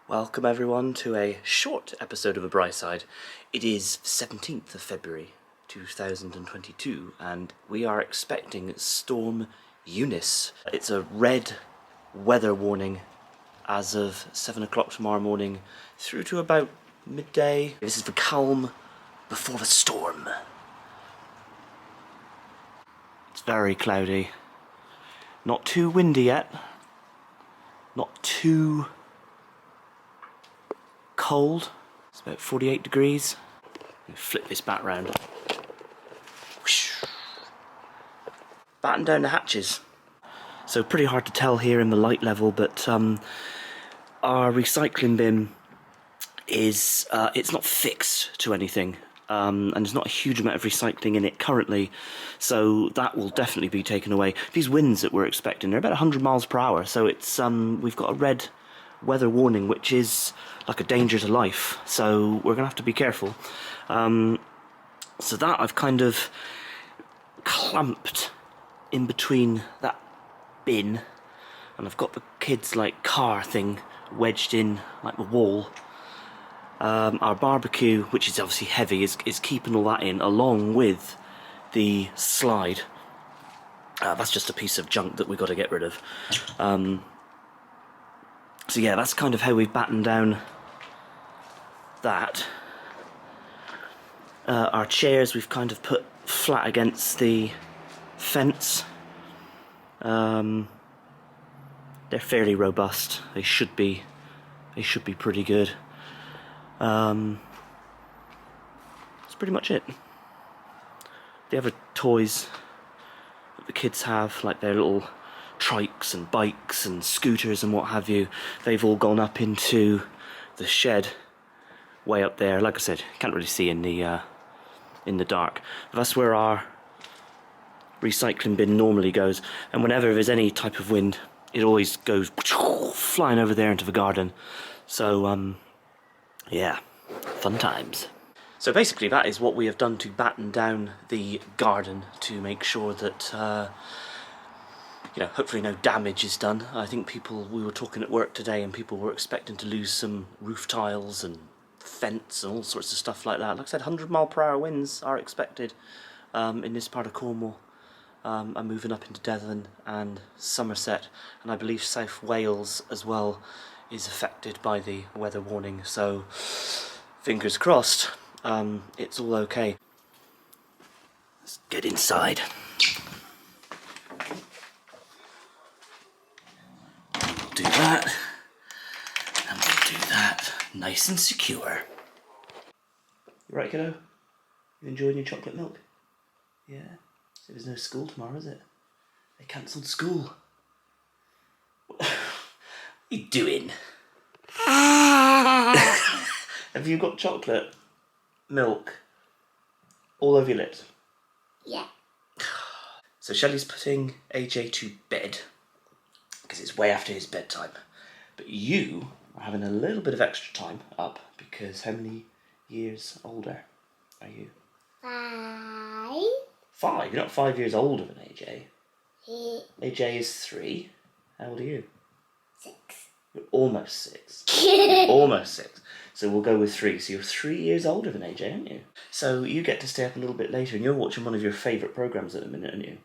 Welcome everyone to a short episode of theBriceSide. It is 17th of February 2022 and we are expecting Storm Eunice. It's a red weather warning as of 7 o'clock tomorrow morning through to about midday. This is the calm before the storm. It's very cloudy. Not too windy yet. Not too cold. It's about 48 degrees. Flip this back round. Batten down the hatches. So pretty hard to tell here in the light level, but our recycling bin is it's not fixed to anything, and there's not a huge amount of recycling in it currently, so that will definitely be taken away. These winds that we're expecting, they're about 100 miles per hour, so it's we've got a red weather warning, which is like a danger to life, so we're gonna have to be careful. So that I've kind of clamped in between that bin, and I've got the kids' like car thing wedged in like the wall. Our barbecue, which is obviously heavy, is keeping all that in, along with the slide. That's just a piece of junk that we've got to get rid of. So yeah, that's kind of how we've battened down that. Our chairs we've kind of put flat against the fence. They're fairly robust. They should be pretty good. That's pretty much it. The other toys that the kids have, like their little trikes and bikes and scooters and what have you, they've all gone up into the shed way up there. Like I said, can't really see in the dark. But that's where our recycling bin normally goes, and whenever there's any type of wind, it always goes flying over there into the garden. So yeah, fun times. So basically that is what we have done to batten down the garden to make sure that hopefully no damage is done. I think we were talking at work today and people were expecting to lose some roof tiles and fence and all sorts of stuff like that. Like I said, 100 mile per hour winds are expected in this part of Cornwall. I'm moving up into Devon and Somerset, and I believe South Wales as well is affected by the weather warning, so fingers crossed it's all okay. Let's get inside. We'll do that, and we'll do that nice and secure. You right, kiddo? You enjoying your chocolate milk? Yeah? So there's no school tomorrow, is it? They cancelled school. What are you doing? Have you got chocolate milk all over your lips? Yeah. So Shelley's putting AJ to bed because it's way after his bedtime. But you are having a little bit of extra time up because how many years older are you? 5. 5? You're not 5 years older than AJ. 8. AJ is 3. How old are you? 6. You're almost 6. Almost 6. So we'll go with 3. So you're 3 years older than AJ, aren't you? So you get to stay up a little bit later and you're watching one of your favourite programmes at the minute, aren't you?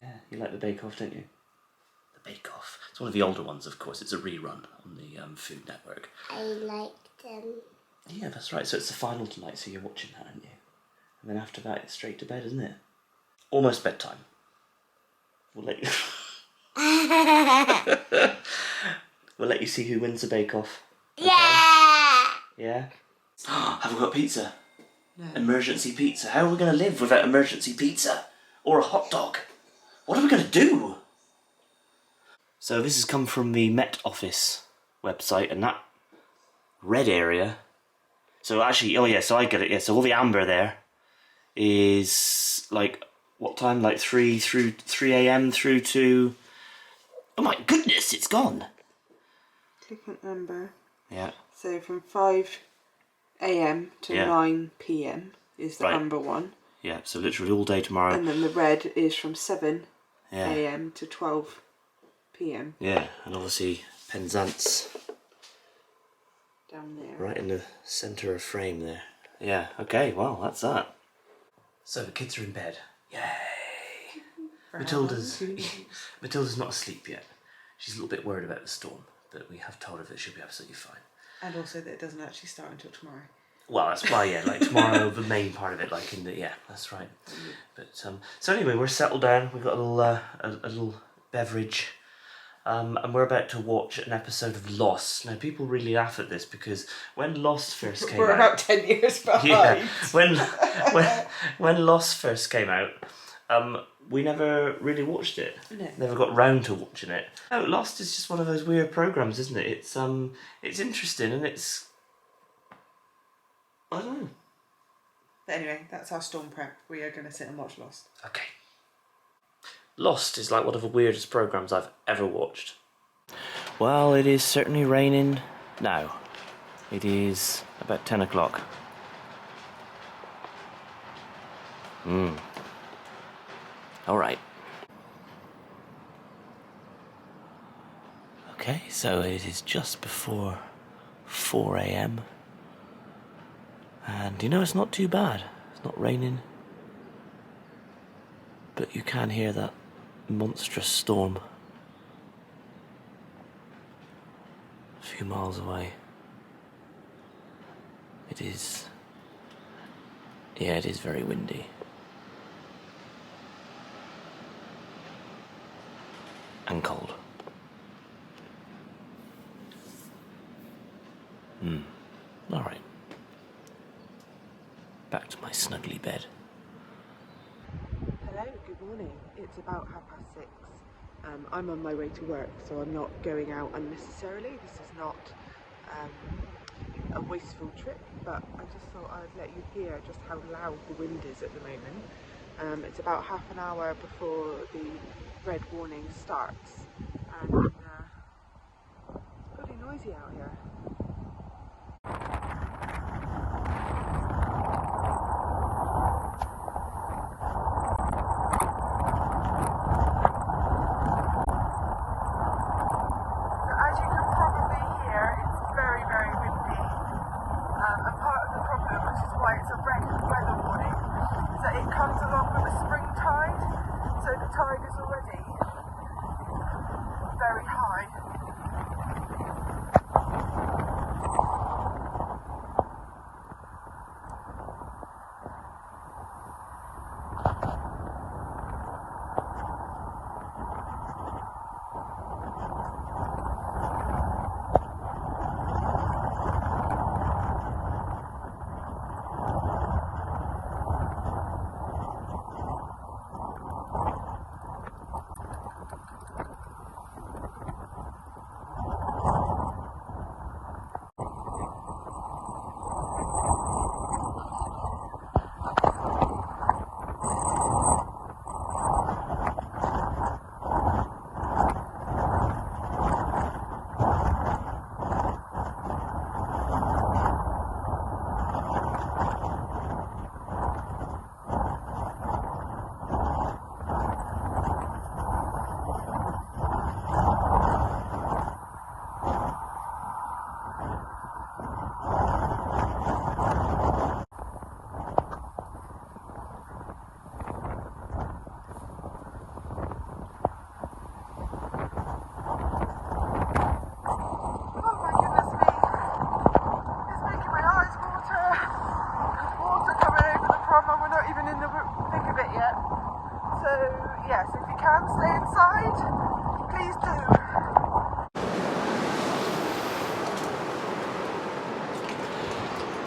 Yeah, you like the Bake Off, don't you? The Bake Off. It's one of the older ones, of course. It's a rerun on the Food Network. I like them. Yeah, that's right. So it's the final tonight, so you're watching that, aren't you? And then after that, it's straight to bed, isn't it? Almost bedtime. We'll let you... We'll let you see who wins the Bake Off. Okay? Yeah! Yeah? Have we got pizza? No. Emergency pizza. How are we going to live without emergency pizza? Or a hot dog? What are we going to do? So this has come from the Met Office website, and that red area... So actually, oh yeah, so I get it, yeah. So all the amber there is like, what time? Like 3 a.m. through to... Oh my goodness, it's gone. Click on amber. Yeah. So from 5 a.m. to 9 p.m. is the amber one. Yeah, so literally all day tomorrow. And then the red is from 7 a.m. to 12 p.m. Yeah, and obviously Penzance down there. Right in the centre of frame there. Yeah, okay, well, that's that. So the kids are in bed. Yay! Matilda's not asleep yet. She's a little bit worried about the storm, but we have told her that she'll be absolutely fine. And also that it doesn't actually start until tomorrow. Well, that's why, yeah, like tomorrow, the main part of it, like in the, yeah, that's right. But, so anyway, we're settled down, we've got a little beverage, and we're about to watch an episode of Lost. Now, people really laugh at this because when Lost first came out... We're about 10 years behind. Yeah, when Lost first came out, we never really watched it. No. Never got round to watching it. Oh, Lost is just one of those weird programmes, isn't it? It's interesting and it's... I don't know. But anyway, that's our storm prep. We are going to sit and watch Lost. Okay. Lost is like one of the weirdest programmes I've ever watched. Well, it is certainly raining now. It is about 10 o'clock. Alright. Okay, so it is just before 4 a.m. And you know, it's not too bad. It's not raining. But you can hear that monstrous storm a few miles away. It is... yeah, it is very windy. And cold. Alright. Back to my snuggly bed. Hello, good morning. It's about 6:30. I'm on my way to work, so I'm not going out unnecessarily. This is not a wasteful trip, but I just thought I'd let you hear just how loud the wind is at the moment. It's about half an hour before the red warning starts, and it's pretty noisy out here.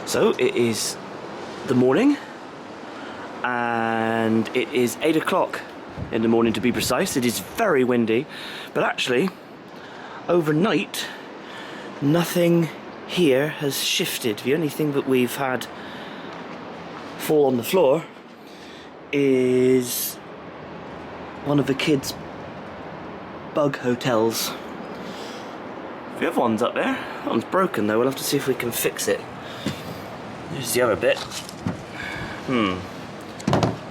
So it is the morning, and it is 8 o'clock in the morning to be precise. It is very windy, but actually, overnight, nothing here has shifted. The only thing that we've had fall on the floor is one of the kids' bug hotels. The other one's up there. That one's broken though. We'll have to see if we can fix it. Here's the other bit.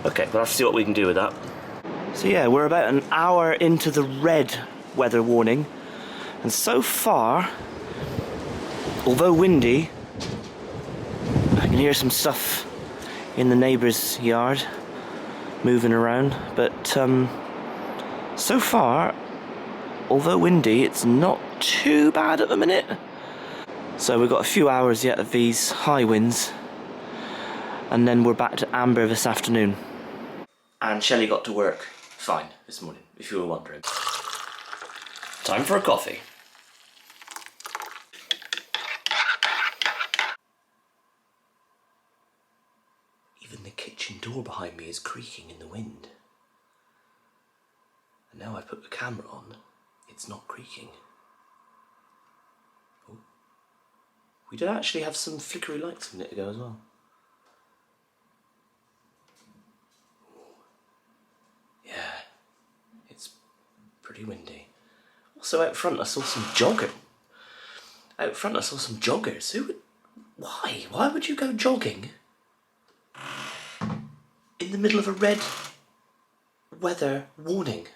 Okay, we'll have to see what we can do with that. So yeah, we're about an hour into the red weather warning, and so far although windy, I can hear some stuff in the neighbour's yard moving around, but so far, although windy, it's not too bad at the minute. So we've got a few hours yet of these high winds, and then we're back to amber this afternoon. And Shelley got to work fine this morning, if you were wondering. Time for a coffee. Even the kitchen door behind me is creaking in the wind. And now I put the camera on, it's not creaking. Oh. We did actually have some flickery lights a minute ago as well. Yeah, it's pretty windy. Also out front I saw some joggers. Who would... Why? Why would you go jogging in the middle of a red weather warning?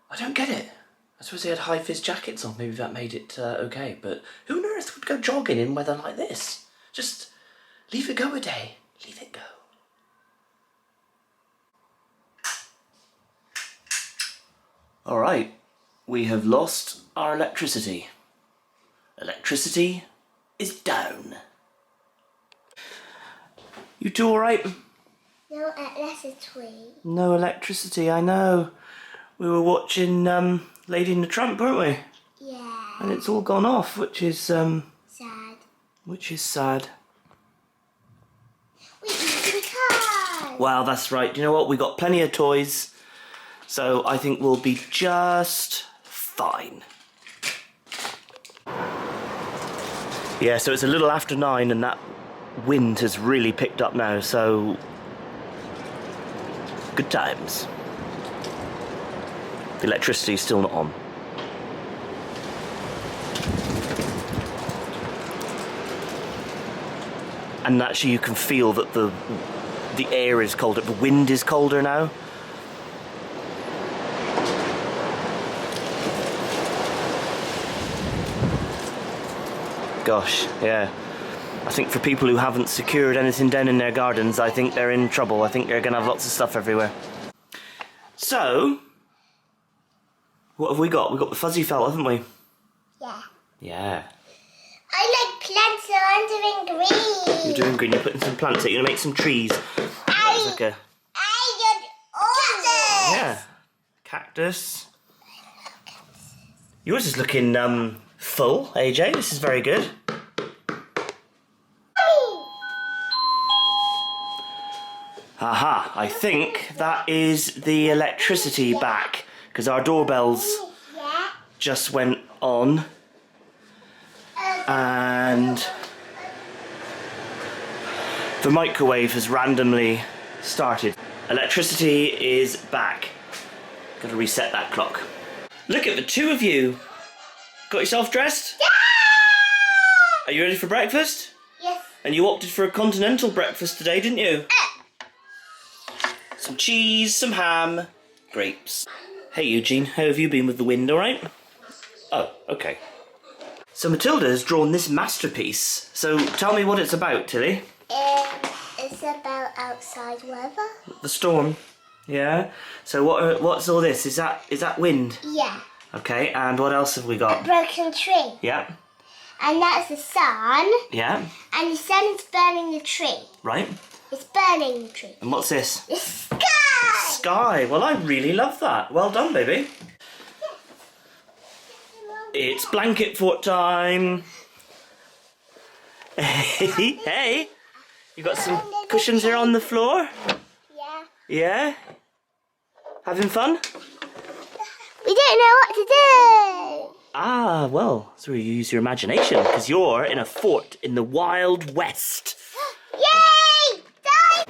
I don't get it. I suppose they had high-vis jackets on, maybe that made it okay, but who on earth would go jogging in weather like this? Just leave it go a day. Leave it go. Alright, we have lost our electricity. Electricity is down. You two alright? No electricity. No electricity, I know. We were watching Lady and the Tramp, weren't we? Yeah. And it's all gone off, which is Sad. sad. We need the car. Well, that's right. You know what? We got plenty of toys, so I think we'll be just fine. Yeah, so it's a little after 9 and that wind has really picked up now, so good times. The electricity's still not on. And actually you can feel that the air is colder, the wind is colder now. Gosh, yeah. I think for people who haven't secured anything down in their gardens, I think they're in trouble. I think they're going to have lots of stuff everywhere. So, what have we got? We've got the fuzzy felt, haven't we? Yeah. Yeah. I like plants, so I'm doing green. You're doing green. You're putting some plants out. You're going to make some trees. It's like a... I did all this. Yeah. Cactus. Yours is looking full, AJ. This is very good. Aha, I think that is the electricity back, because our doorbells Yeah. just went on and the microwave has randomly started. Electricity is back. Gotta reset that clock. Look at the two of you. Got yourself dressed? Yeah. Are you ready for breakfast? Yes. And you opted for a continental breakfast today, didn't you? Some cheese, some ham, grapes. Hey Eugene, how have you been with the wind, alright? Oh, okay. So Matilda has drawn this masterpiece. So tell me what it's about, Tilly. It's about outside weather. The storm. Yeah. So what's all this? Is that wind? Yeah. Okay, and what else have we A got? broken tree. Yeah. And that's the sun. Yeah. And the sun is burning the tree. Right. It's burning the tree. And what's this? The sky! Sky. Well, I really love that. Well done, baby. It's blanket fort time. Hey, hey. You got some cushions here on the floor? Yeah. Yeah? Having fun? We don't know what to do. Ah, well, so you use your imagination, because you're in a fort in the Wild West. Yay! Die!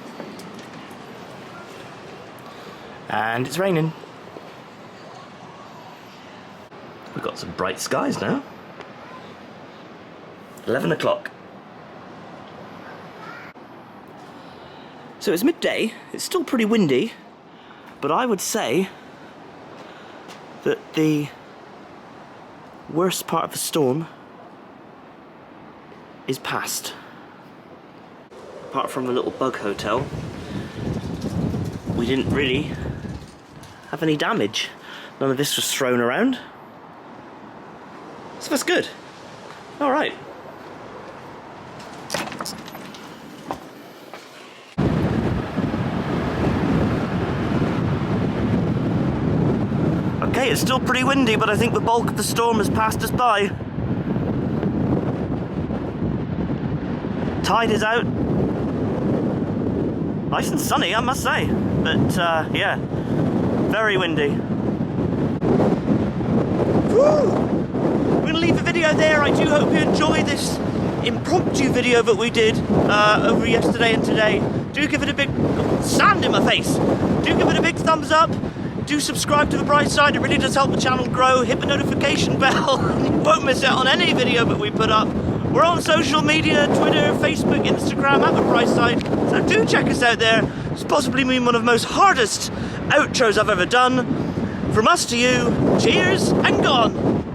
And it's raining. We've got some bright skies now. 11 o'clock. So it's midday, it's still pretty windy, but I would say that the worst part of the storm is past. Apart from a little bug hotel, we didn't really have any damage. None of this was thrown around. So that's good. Alright. Okay, it's still pretty windy, but I think the bulk of the storm has passed us by. Tide is out. Nice and sunny, I must say. But, yeah, very windy. Woo! We're going to leave the video there. I do hope you enjoyed this impromptu video that we did over yesterday and today. Do give it a big... sand in my face! Do give it a big thumbs up. Do subscribe to The Bright Side, it really does help the channel grow. Hit the notification bell, you won't miss out on any video that we put up. We're on social media, Twitter, Facebook, Instagram, at The Bright Side, so do check us out there. It's possibly been one of the most hardest outros I've ever done. From us to you, cheers and gone.